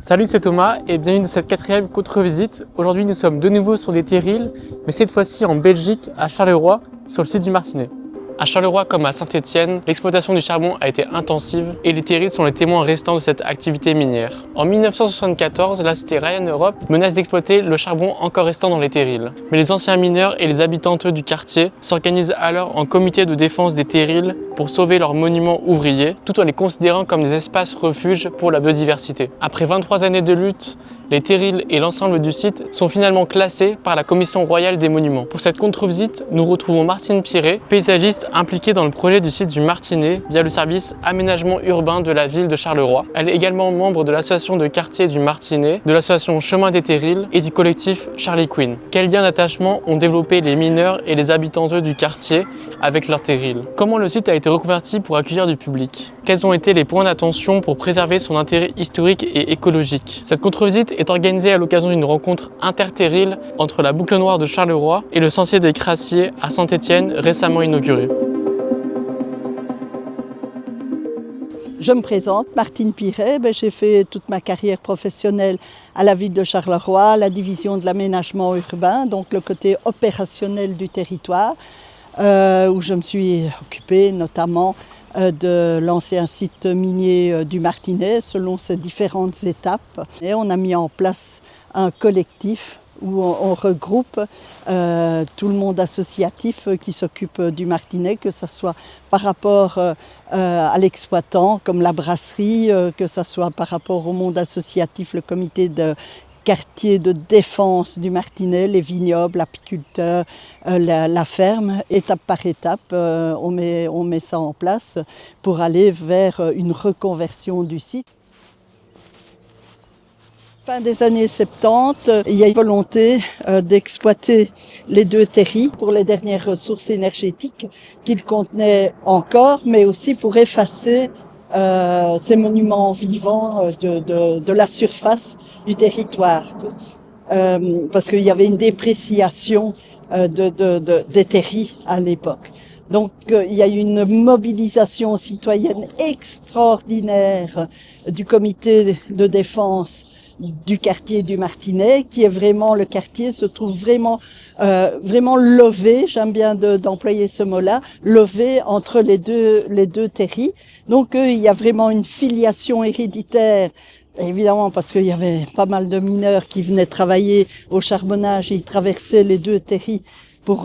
Salut, c'est Thomas et bienvenue dans cette 4e contre-visite. Aujourd'hui, nous sommes de nouveau sur des terrils, mais cette fois-ci en Belgique, à Charleroi, sur le site du Martinet. À Charleroi comme à Saint-Étienne, l'exploitation du charbon a été intensive et les terrils sont les témoins restants de cette activité minière. En 1974, la société Ryan Europe menace d'exploiter le charbon encore restant dans les terrils. Mais les anciens mineurs et les habitantes du quartier s'organisent alors en comité de défense des terrils pour sauver leurs monuments ouvriers, tout en les considérant comme des espaces refuges pour la biodiversité. Après 23 années de lutte, les terrils et l'ensemble du site sont finalement classés par la Commission royale des monuments. Pour cette contre-visite, nous retrouvons Martine Piret, paysagiste impliquée dans le projet du site du Martinet via le service aménagement urbain de la ville de Charleroi. Elle est également membre de l'association de quartier du Martinet, de l'association Chemin des Terrils et du collectif Charlie Quinn. Quels liens d'attachement ont développé les mineurs et les habitantes du quartier avec leurs terrils? Comment le site a été reconverti pour accueillir du public? Quels ont été les points d'attention pour préserver son intérêt historique et écologique? Cette contre-visite est organisée à l'occasion d'une rencontre interterril entre la Boucle Noire de Charleroi et le Sentier des Crassiers à Saint-Étienne, récemment inauguré. Je me présente, Martine Piret. J'ai fait toute ma carrière professionnelle à la ville de Charleroi, la division de l'aménagement urbain, donc le côté opérationnel du territoire, où je me suis occupée notamment de lancer un site minier du Martinet selon ses différentes étapes. Et on a mis en place un collectif où on regroupe tout le monde associatif qui s'occupe du Martinet, que ce soit par rapport à l'exploitant comme la brasserie, que ce soit par rapport au monde associatif, le comité de quartier de défense du Martinet, les vignobles, l'apiculteur, la ferme. Étape par étape, on met ça en place pour aller vers une reconversion du site. Fin des années 70, il y a une volonté d'exploiter les deux terris pour les dernières ressources énergétiques qu'ils contenaient encore, mais aussi pour effacer ces monuments vivants de la surface du territoire. Parce qu'il y avait une dépréciation des terris à l'époque. Donc il y a eu une mobilisation citoyenne extraordinaire du comité de défense du quartier du Martinet, qui est vraiment, le quartier se trouve vraiment lové, j'aime bien d'employer ce mot-là, lové entre les deux terris. Donc il y a vraiment une filiation héréditaire, évidemment parce qu'il y avait pas mal de mineurs qui venaient travailler au charbonnage et ils traversaient les deux terris pour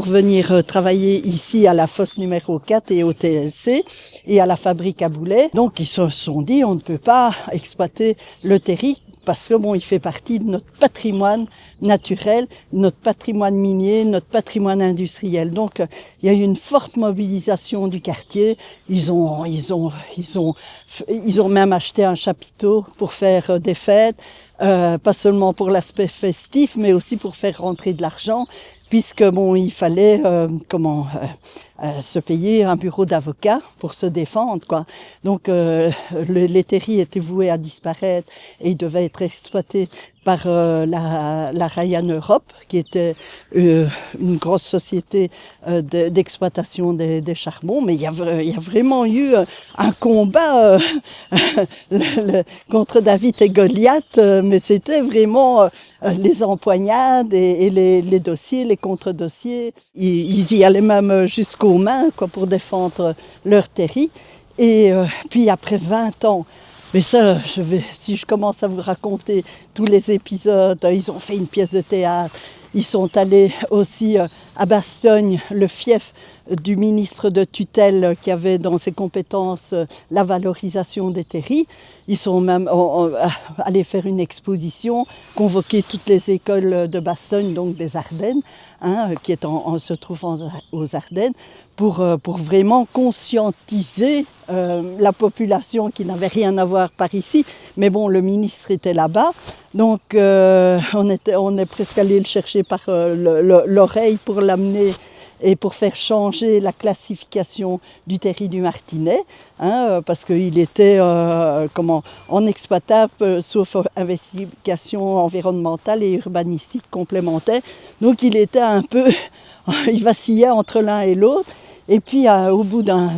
venir travailler ici à la fosse numéro 4 et au TLC et à la fabrique à boulets. Donc ils se sont dit on ne peut pas exploiter le terri parce que il fait partie de notre patrimoine naturel, notre patrimoine minier, notre patrimoine industriel. Donc il y a eu une forte mobilisation du quartier. Ils ont même acheté un chapiteau pour faire des fêtes, pas seulement pour l'aspect festif, mais aussi pour faire rentrer de l'argent, puisque il fallait se payer un bureau d'avocat pour se défendre, quoi. Donc les terris étaient voués à disparaître et ils devaient être exploités par la Ryan Europe, qui était une grosse société d'exploitation des charbons. Mais il y a vraiment eu un combat contre David et Goliath, mais c'était vraiment les empoignades et les dossiers, les contre-dossiers. Ils y allaient même jusqu'aux mains, quoi, pour défendre leur terri. Et puis après 20 ans, mais ça, si je commence à vous raconter tous les épisodes, ils ont fait une pièce de théâtre, ils sont allés aussi à Bastogne, le fief du ministre de tutelle qui avait dans ses compétences la valorisation des terris. Ils sont même allés faire une exposition, convoquer toutes les écoles de Bastogne, donc des Ardennes, qui se trouvent aux Ardennes, pour vraiment conscientiser la population qui n'avait rien à voir par ici. Mais le ministre était là-bas, donc on est presque allé le chercher par l'oreille pour l'amener et pour faire changer la classification du terri du Martinet, parce qu'il était en exploitable sauf investigation environnementale et urbanistique complémentaire. Donc il était un peu, il vacillait entre l'un et l'autre. Et puis au bout d'un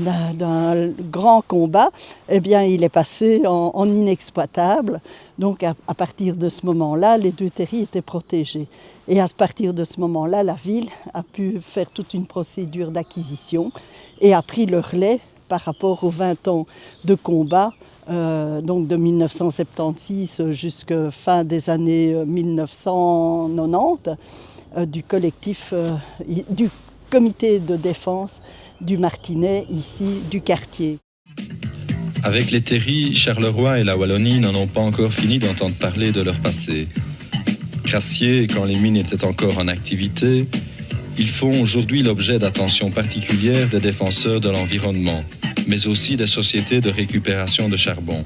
grand combat, eh bien, il est passé en inexploitable. Donc à partir de ce moment-là, les 2 terris étaient protégés. Et à partir de ce moment-là, la ville a pu faire toute une procédure d'acquisition et a pris le relais par rapport aux 20 ans de combat, donc de 1976 jusqu'à fin des années 1990, du collectif, du comité de défense du Martinets, ici, du quartier. Avec les terris, Charleroi et la Wallonie n'en ont pas encore fini d'entendre parler de leur passé. Crassiers, quand les mines étaient encore en activité, ils font aujourd'hui l'objet d'attention particulière des défenseurs de l'environnement, mais aussi des sociétés de récupération de charbon.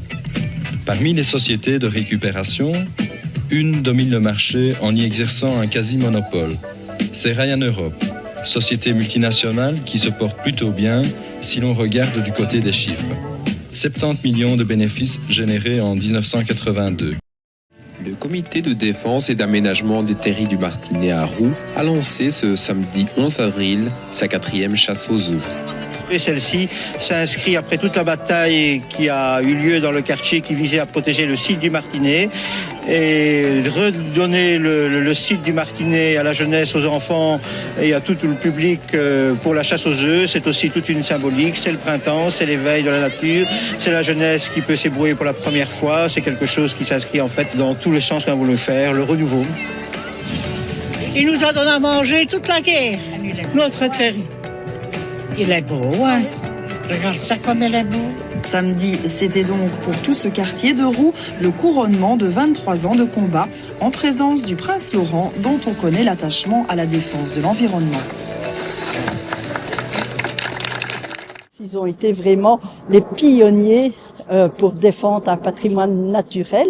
Parmi les sociétés de récupération, une domine le marché en y exerçant un quasi-monopole. C'est Ryan Europe, société multinationale qui se porte plutôt bien si l'on regarde du côté des chiffres. 70 millions de bénéfices générés en 1982. Le comité de défense et d'aménagement des terris du Martinet à Roux a lancé ce samedi 11 avril sa 4e chasse aux œufs. Et celle-ci s'inscrit après toute la bataille qui a eu lieu dans le quartier qui visait à protéger le site du Martinet et redonner le site du Martinet à la jeunesse, aux enfants et à tout le public pour la chasse aux œufs. C'est aussi toute une symbolique, c'est le printemps, c'est l'éveil de la nature, c'est la jeunesse qui peut s'ébrouer pour la première fois, c'est quelque chose qui s'inscrit en fait dans tout le sens qu'on a voulu faire, le renouveau. Il nous a donné à manger toute la guerre, notre terri. Il est beau, hein. Regarde ça comme il est beau. Samedi, c'était donc pour tout ce quartier de Roux le couronnement de 23 ans de combat en présence du prince Laurent dont on connaît l'attachement à la défense de l'environnement. Ils ont été vraiment les pionniers pour défendre un patrimoine naturel,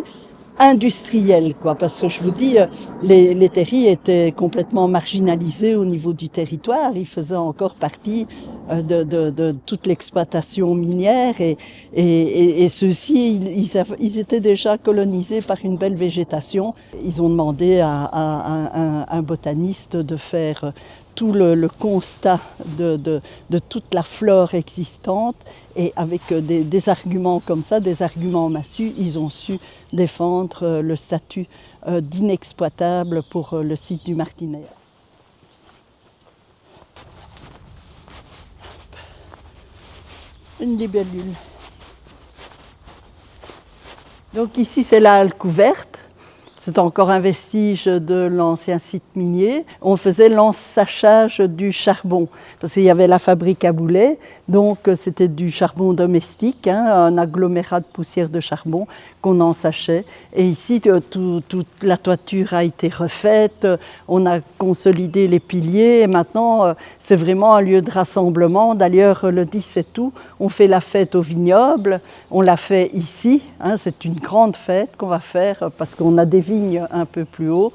industriel, quoi, parce que je vous dis, les terris étaient complètement marginalisés au niveau du territoire. Ils faisaient encore partie de toute l'exploitation minière et ceux-ci, ils étaient déjà colonisés par une belle végétation. Ils ont demandé à un botaniste de faire tout le constat de toute la flore existante et avec des arguments comme ça, des arguments massus, ils ont su défendre le statut d'inexploitable pour le site du Martinet. Une libellule. Donc ici c'est la halle couverte. C'est encore un vestige de l'ancien site minier. On faisait l'ensachage du charbon, parce qu'il y avait la fabrique à boulets, donc c'était du charbon domestique, un agglomérat de poussière de charbon qu'on ensachait. Et ici, toute la toiture a été refaite, on a consolidé les piliers, et maintenant c'est vraiment un lieu de rassemblement. D'ailleurs, le 17 août, on fait la fête au vignoble, on l'a fait ici, c'est une grande fête qu'on va faire, parce qu'on a des vignes un peu plus haut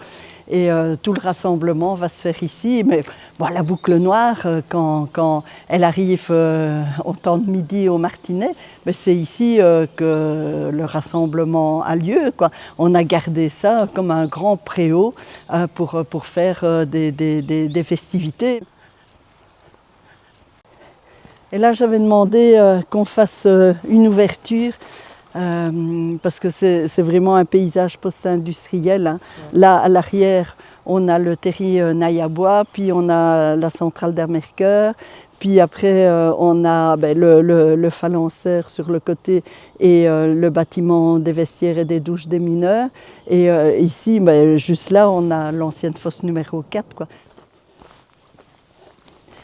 et tout le rassemblement va se faire ici. Mais bon, la boucle noire, quand elle arrive au temps de midi au Martinet, mais c'est ici que le rassemblement a lieu, quoi. On a gardé ça comme un grand préau pour faire des festivités. Et là, j'avais demandé qu'on fasse une ouverture parce que c'est vraiment un paysage post-industriel. Là, à l'arrière, on a le terri Naillabois, puis on a la centrale d'Amercœur, puis après on a le phalanxère sur le côté et le bâtiment des vestiaires et des douches des mineurs. Et ici, juste là, on a l'ancienne fosse numéro 4, quoi.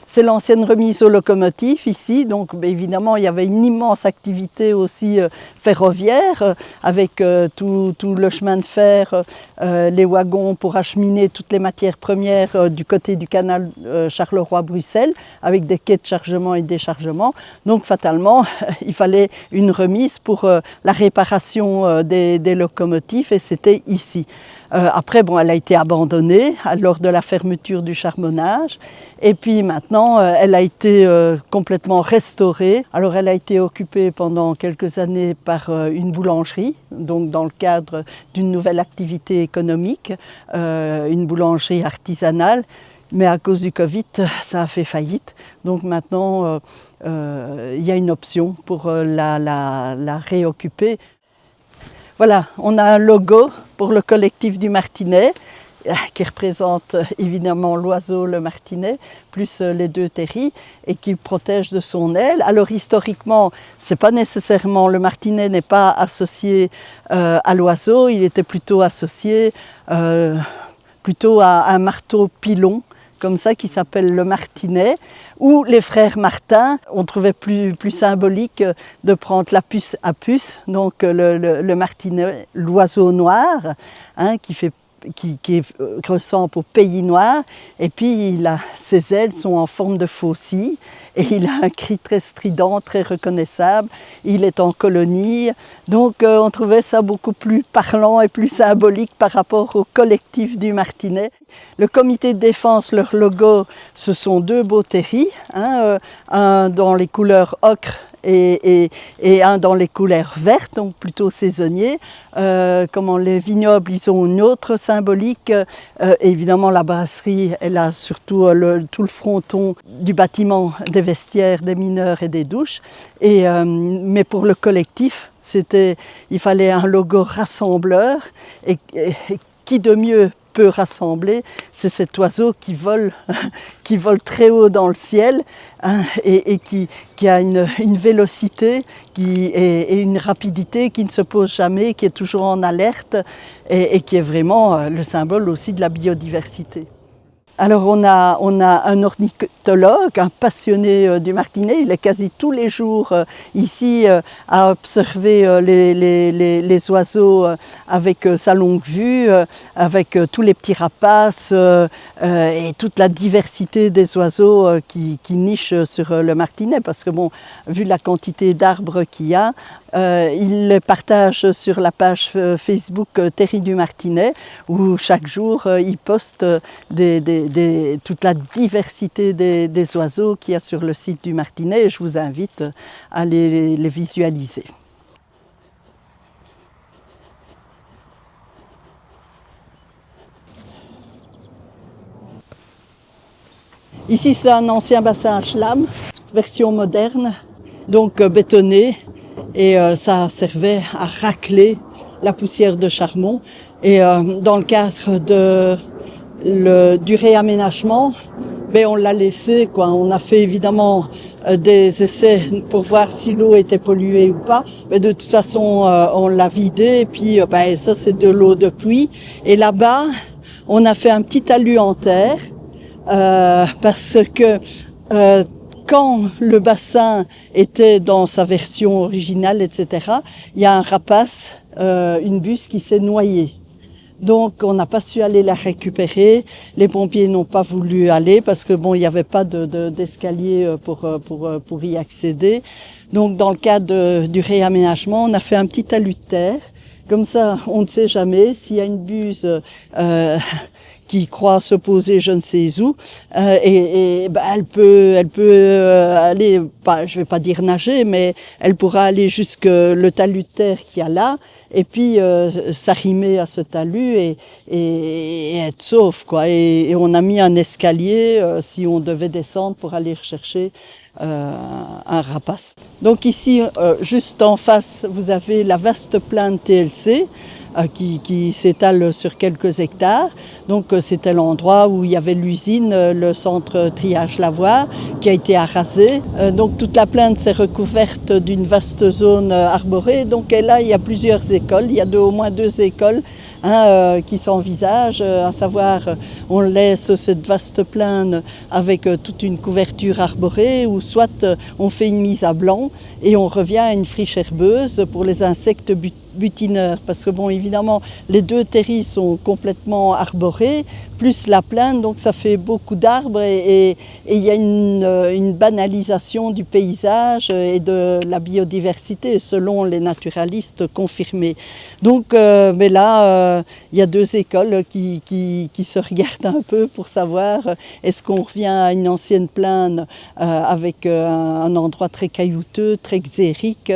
C'est l'ancienne remise aux locomotives ici, donc évidemment il y avait une immense activité aussi ferroviaire avec tout le chemin de fer, les wagons pour acheminer toutes les matières premières du côté du canal Charleroi-Bruxelles avec des quais de chargement et de déchargement. Donc fatalement il fallait une remise pour la réparation des locomotives et c'était ici. Après, elle a été abandonnée lors de la fermeture du charbonnage et puis maintenant elle a été complètement restaurée. Alors elle a été occupée pendant quelques années par une boulangerie, donc dans le cadre d'une nouvelle activité économique, une boulangerie artisanale Mais à cause du Covid, ça a fait faillite. Donc maintenant, il y a une option pour la réoccuper. Voilà, on a un logo pour le collectif du Martinet, qui représente évidemment l'oiseau, le martinet, plus les deux terris, et qui protège de son aile. Alors historiquement, c'est pas nécessairement, le martinet n'est pas associé à l'oiseau, il était plutôt associé plutôt à un marteau pilon, comme ça, qui s'appelle le martinet, où les frères Martin, on trouvait plus symbolique de prendre la puce à puce, donc le martinet, l'oiseau noir, hein, qui ressemble au pays noir, et puis ses ailes sont en forme de faucille, et il a un cri très strident, très reconnaissable, il est en colonie, donc on trouvait ça beaucoup plus parlant et plus symbolique par rapport au collectif du martinet. Le comité de défense, leur logo, ce sont deux beaux terris, hein, un dans les couleurs ocre et un dans les couleurs vertes, donc plutôt saisonnier. Comment les vignobles, ils ont une autre symbolique. Évidemment, la brasserie, elle a surtout tout le fronton du bâtiment des vestiaires, des mineurs et des douches. Mais pour le collectif, il fallait un logo rassembleur. Et qui de mieux peut rassembler, c'est cet oiseau qui vole très haut dans le ciel, hein, et qui a une vélocité et une rapidité qui ne se pose jamais, qui est toujours en alerte et qui est vraiment le symbole aussi de la biodiversité. Alors on a un ornithologue, un passionné du martinet, il est quasi tous les jours ici à observer les oiseaux avec sa longue vue, avec tous les petits rapaces et toute la diversité des oiseaux qui nichent sur le martinet, parce que bon, vu la quantité d'arbres qu'il y a, il les partage sur la page Facebook Terri du Martinet, où chaque jour il poste toute la diversité des oiseaux qu'il y a sur le site du Martinet, et je vous invite à les visualiser. Ici, c'est un ancien bassin à Schlam, version moderne, donc bétonné, et ça servait à racler la poussière de charbon. Et dans le cadre du réaménagement, on l'a laissé, quoi. On a fait évidemment des essais pour voir si l'eau était polluée ou pas, mais de toute façon on l'a vidé, et puis ça c'est de l'eau de pluie. Et là-bas, on a fait un petit talus en terre, parce que quand le bassin était dans sa version originale, etc., il y a un rapace, une buse qui s'est noyée. Donc on n'a pas su aller la récupérer, les pompiers n'ont pas voulu aller parce que bon, il n'y avait pas d'escalier pour y accéder. Donc dans le cadre du réaménagement, on a fait un petit talus de terre, comme ça on ne sait jamais s'il y a une buse qui croit se poser je ne sais où, elle peut aller, je vais pas dire nager, mais elle pourra aller jusque le talus de terre qu'il y a là, et puis s'arrimer à ce talus et être sauf, quoi. Et on a mis un escalier si on devait descendre pour aller rechercher un rapace. Donc ici, juste en face, vous avez la vaste plaine TLC, qui s'étale sur quelques hectares. Donc c'était l'endroit où il y avait l'usine, le centre triage Lavoir, qui a été arasé. Donc toute la plaine s'est recouverte d'une vaste zone arborée. Donc et là, il y a plusieurs écoles, il y a au moins 2 écoles qui s'envisagent, à savoir on laisse cette vaste plaine avec toute une couverture arborée, ou soit on fait une mise à blanc et on revient à une friche herbeuse pour les insectes butineurs, parce que bon, évidemment les 2 terris sont complètement arborés, plus la plaine, donc ça fait beaucoup d'arbres, et il y a une banalisation du paysage et de la biodiversité selon les naturalistes confirmés. Donc mais là il y a 2 écoles qui se regardent un peu pour savoir est-ce qu'on revient à une ancienne plaine avec un endroit très caillouteux, très xérique,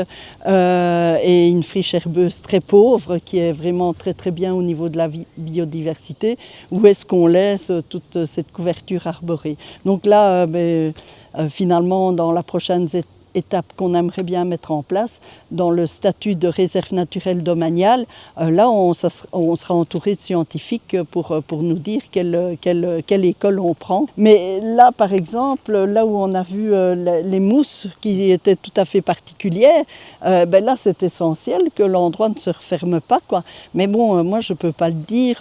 et une friche herbeuse périlleuse très pauvre, qui est vraiment très très bien au niveau de la biodiversité, ou est-ce qu'on laisse toute cette couverture arborée? Donc là, finalement, dans la prochaine étape qu'on aimerait bien mettre en place, dans le statut de réserve naturelle domaniale, là on sera entouré de scientifiques pour nous dire quelle école on prend. Mais là par exemple, là où on a vu les mousses qui étaient tout à fait particulières, là c'est essentiel que l'endroit ne se referme pas, quoi. Mais bon, moi je peux pas le dire,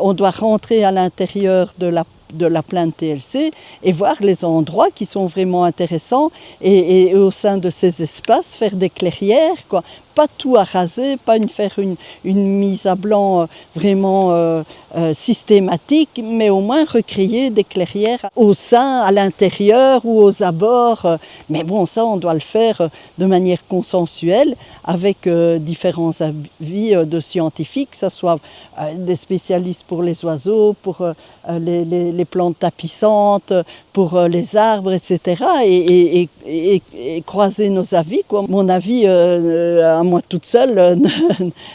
on doit rentrer à l'intérieur de la plainte TLC et voir les endroits qui sont vraiment intéressants et au sein de ces espaces faire des clairières, quoi. Pas tout à raser, pas faire une mise à blanc vraiment systématique, mais au moins recréer des clairières au sein, à l'intérieur ou aux abords. Mais bon, ça on doit le faire de manière consensuelle avec différents avis de scientifiques, que ce soit des spécialistes pour les oiseaux, pour les plantes tapissantes, pour les arbres, etc. Et croiser nos avis, quoi. Mon avis à moi toute seule,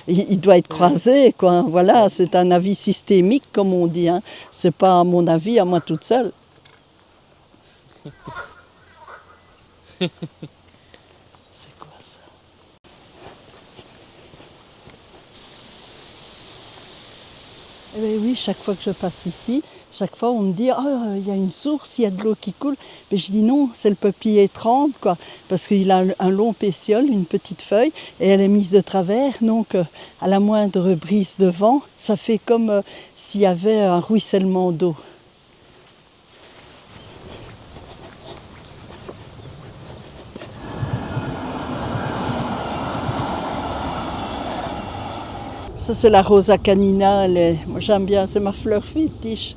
il doit être croisé, quoi. Voilà, c'est un avis systémique, comme on dit, hein. C'est pas mon avis à moi toute seule. C'est quoi ça? Eh bien, oui, chaque fois que je passe ici, chaque fois on me dit « Oh, il y a une source, il y a de l'eau qui coule ». Mais je dis non, c'est le peuplier trempe, quoi, parce qu'il a un long pétiole, une petite feuille, et elle est mise de travers, donc à la moindre brise de vent, ça fait comme s'il y avait un ruissellement d'eau. Ça c'est la Rosa canina, moi j'aime bien, c'est ma fleur fétiche.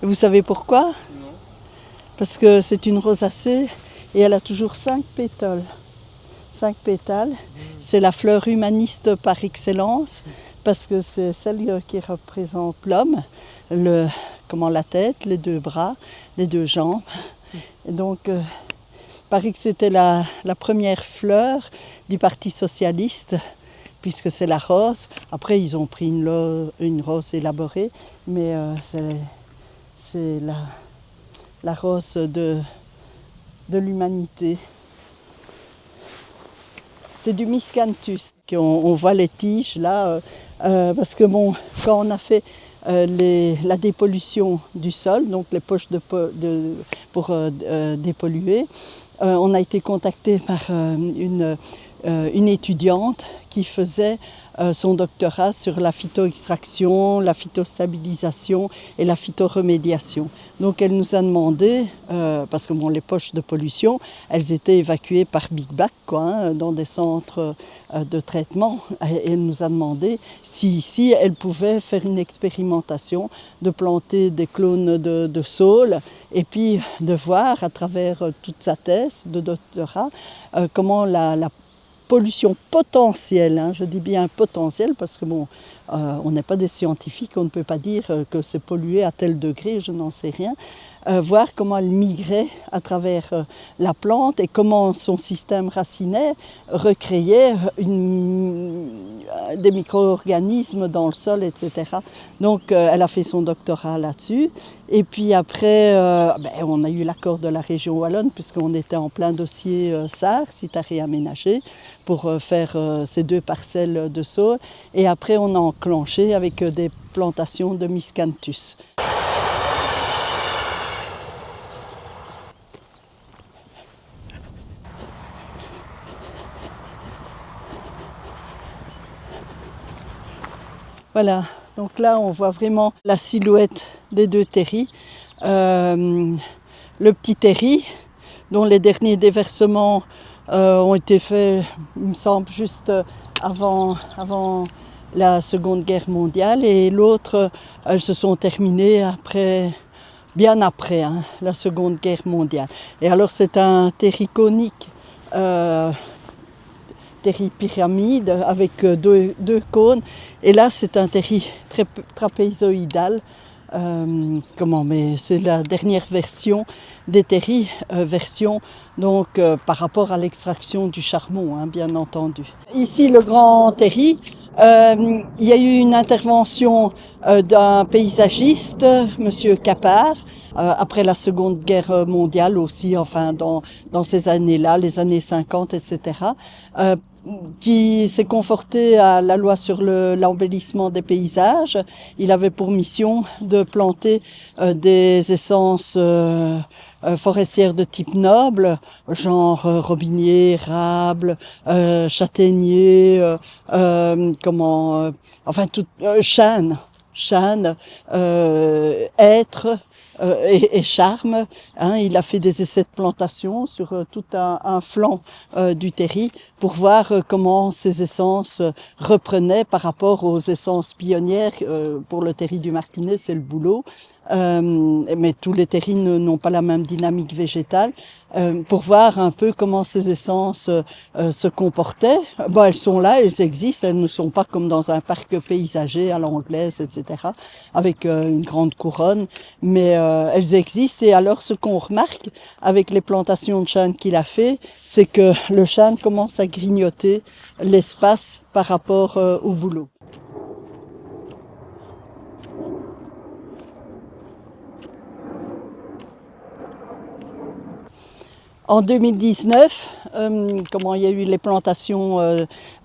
Vous savez pourquoi? Non. Parce que c'est une rosacée et elle a toujours 5 pétales. 5 pétales. C'est la fleur humaniste par excellence, parce que c'est celle qui représente l'homme, la tête, les 2 bras, les 2 jambes. Et donc, il paraît que c'était la première fleur du Parti socialiste, puisque c'est la rose. Après, ils ont pris une rose élaborée, mais c'est la rose de l'humanité. C'est du miscanthus. On voit les tiges là, parce que bon, quand on a fait la dépollution du sol, donc les poches pour dépolluer, on a été contacté par une étudiante qui faisait son doctorat sur la phytoextraction, la phytostabilisation et la phytoremédiation. Donc elle nous a demandé, parce que bon, les poches de pollution, elles étaient évacuées par Big Bac, quoi, hein, dans des centres de traitement. Et elle nous a demandé si ici elle pouvait faire une expérimentation de planter des clones de saules et puis de voir à travers toute sa thèse de doctorat comment la pollution potentielle, hein, je dis bien potentielle parce que bon, on n'est pas des scientifiques, on ne peut pas dire que c'est pollué à tel degré, je n'en sais rien. Voir comment elle migrait à travers la plante et comment son système racinaire recréait des micro-organismes dans le sol, etc. Donc elle a fait son doctorat là-dessus. Et puis après, on a eu l'accord de la région wallonne puisqu'on était en plein dossier SAR, site à réaménager, pour faire ces 2 parcelles de saules. Et après, on a enclenché avec des plantations de miscanthus. Voilà, donc là on voit vraiment la silhouette des 2 terris. Le petit terri, dont les derniers déversements ont été faits, il me semble, juste avant la Seconde Guerre mondiale, et l'autre, elles se sont terminées bien après la Seconde Guerre mondiale. Et alors c'est un terri conique, terri pyramide avec 2 cônes, et là c'est un terri trapézoïdal mais c'est la dernière version des terris, version donc par rapport à l'extraction du charbon, hein, bien entendu. Ici, le Grand Terri, il y a eu une intervention d'un paysagiste, Monsieur Capard, après la Seconde Guerre mondiale aussi, enfin dans ces années-là, les années 50, etc., qui s'est conforté à la loi sur l'embellissement des paysages. Il avait pour mission de planter des essences forestières de type noble, genre robinier, érable, châtaignier, chêne, hêtre, et charme. Hein, il a fait des essais de plantation sur tout un flanc du terri pour voir comment ces essences reprenaient par rapport aux essences pionnières. Pour le terri du Martinet, c'est le bouleau. Mais tous les terris n'ont pas la même dynamique végétale. Pour voir un peu comment ces essences se comportaient. Bon, elles sont là, elles existent, elles ne sont pas comme dans un parc paysager à l'anglaise, etc., avec une grande couronne, mais elles existent. Et alors, ce qu'on remarque avec les plantations de chêne qu'il a fait, c'est que le chêne commence à grignoter l'espace par rapport au bouleau. En 2019, il y a eu les plantations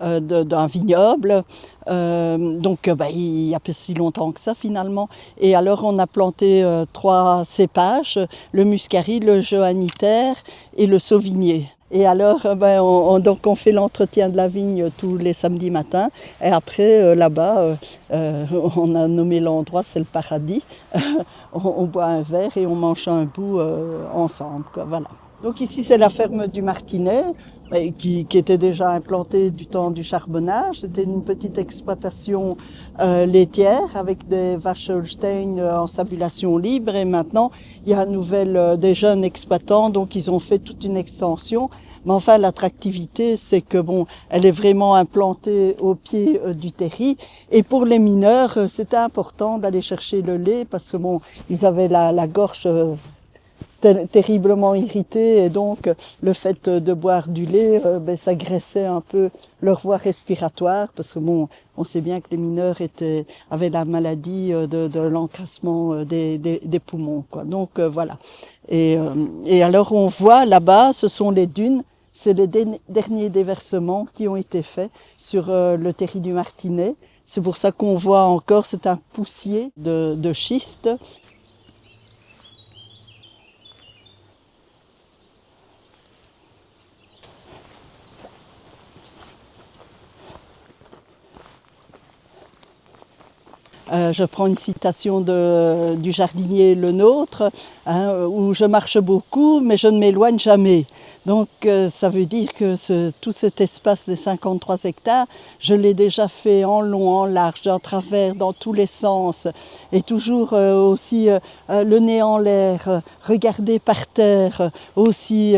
d'un vignoble, il n'y a pas si longtemps que ça finalement. Et alors on a planté 3 cépages, le muscari, le johannitaire et le sauvigné. Et alors, on fait l'entretien de la vigne tous les samedis matins. Et après, là-bas, on a nommé l'endroit, c'est le paradis. On boit un verre et on mange un bout ensemble, quoi, voilà. Donc ici, c'est la ferme du Martinet, qui était déjà implantée du temps du charbonnage. C'était une petite exploitation laitière avec des vaches Holstein en sabulation libre. Et maintenant, il y a des jeunes exploitants, donc ils ont fait toute une extension. Mais enfin, l'attractivité, c'est que elle est vraiment implantée au pied du terri. Et pour les mineurs, c'était important d'aller chercher le lait parce que ils avaient la gorge terriblement irritée, et donc le fait de boire du lait, ça graissait un peu leur voie respiratoire, parce que on sait bien que les mineurs avaient la maladie de l'encrassement des poumons, quoi. Donc voilà. Et alors on voit là-bas, ce sont les dunes. C'est les derniers déversements qui ont été faits sur le terri du Martinet. C'est pour ça qu'on voit encore, c'est un poussier de schiste. Je prends une citation du jardinier Le Nôtre, où je marche beaucoup, mais je ne m'éloigne jamais. Donc ça veut dire que tout cet espace des 53 hectares, je l'ai déjà fait en long, en large, en travers, dans tous les sens. Et toujours aussi le nez en l'air, regarder par terre aussi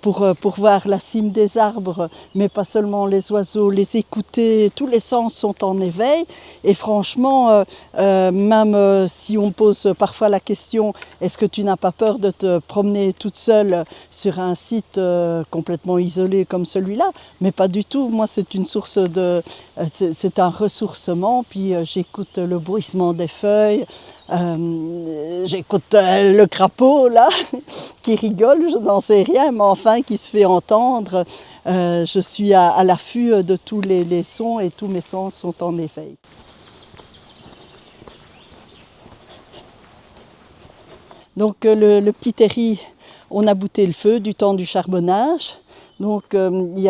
pour voir la cime des arbres, mais pas seulement les oiseaux, les écouter. Tous les sens sont en éveil. Et franchement, même si on pose parfois la question, est-ce que tu n'as pas peur de te promener toute seule sur un site complètement isolé comme celui-là? Mais pas du tout. Moi, c'est une source c'est un ressourcement. Puis j'écoute le bruissement des feuilles, j'écoute le crapaud là qui rigole, je n'en sais rien, mais enfin qui se fait entendre. Je suis à l'affût de tous les sons et tous mes sens sont en éveil. Donc le petit terri, on a bouté le feu du temps du charbonnage. Donc il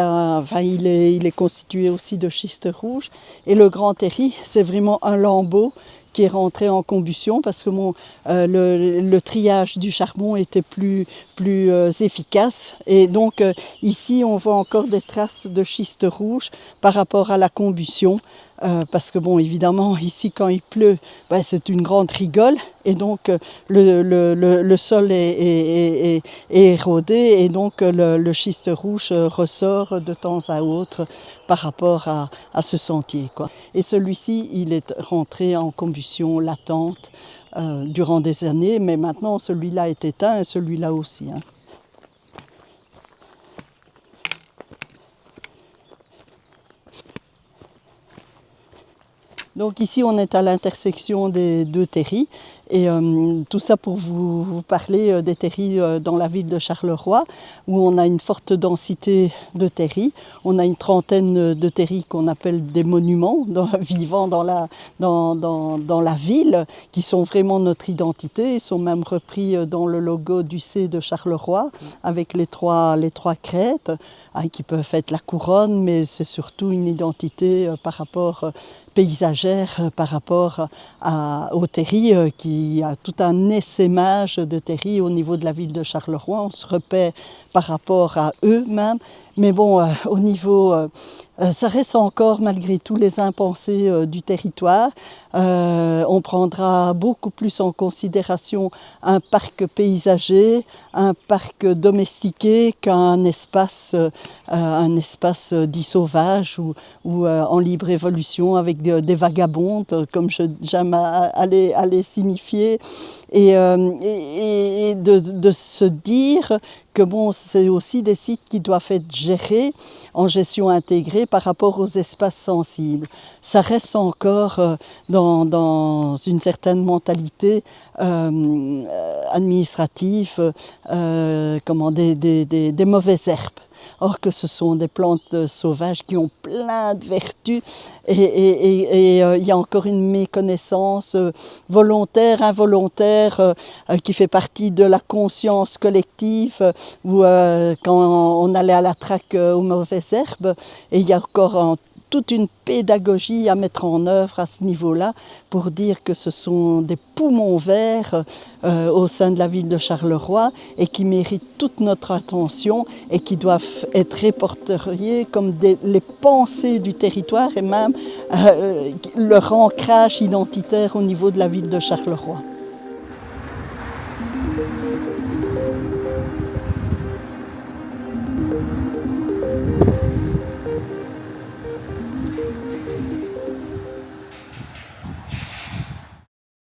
est constitué aussi de schiste rouge. Et le grand terri, c'est vraiment un lambeau qui est rentré en combustion parce que le triage du charbon était plus efficace. Et donc ici, on voit encore des traces de schiste rouge par rapport à la combustion. Parce que évidemment, ici, quand il pleut, c'est une grande rigole. Et donc, le sol est érodé. Et donc, le schiste rouge ressort de temps à autre par rapport à ce sentier, quoi. Et celui-ci, il est rentré en combustion latente durant des années, mais maintenant celui-là est éteint et celui-là aussi. Hein. Donc ici on est à l'intersection des deux terris et tout ça pour vous parler des terris dans la ville de Charleroi où on a une forte densité de terris. On a une trentaine de terris qu'on appelle des monuments vivant dans la ville qui sont vraiment notre identité. Ils sont même repris dans le logo du C de Charleroi avec les trois crêtes qui peuvent être la couronne, mais c'est surtout une identité par rapport paysagère par rapport au terri qui a tout un essaimage de terri au niveau de la ville de Charleroi. On se repère par rapport à eux-mêmes. Mais bon, au niveau, ça reste encore malgré tout les impensés du territoire. On prendra beaucoup plus en considération un parc paysager, un parc domestiqué qu'un espace dit sauvage ou en libre évolution avec des vagabondes, comme j'aime aller signifier. Et de se dire que bon, c'est aussi des sites qui doivent être gérés en gestion intégrée par rapport aux espaces sensibles. Ça reste encore dans une certaine mentalité administrative, des mauvaises herbes. Or que ce sont des plantes sauvages qui ont plein de vertus et il y a encore une méconnaissance volontaire, involontaire qui fait partie de la conscience collective où quand on allait à la traque aux mauvaises herbes et il y a encore toute une pédagogie à mettre en œuvre à ce niveau-là pour dire que ce sont des poumons verts au sein de la ville de Charleroi et qui méritent toute notre attention et qui doivent être répertoriés comme les pensées du territoire et même leur ancrage identitaire au niveau de la ville de Charleroi.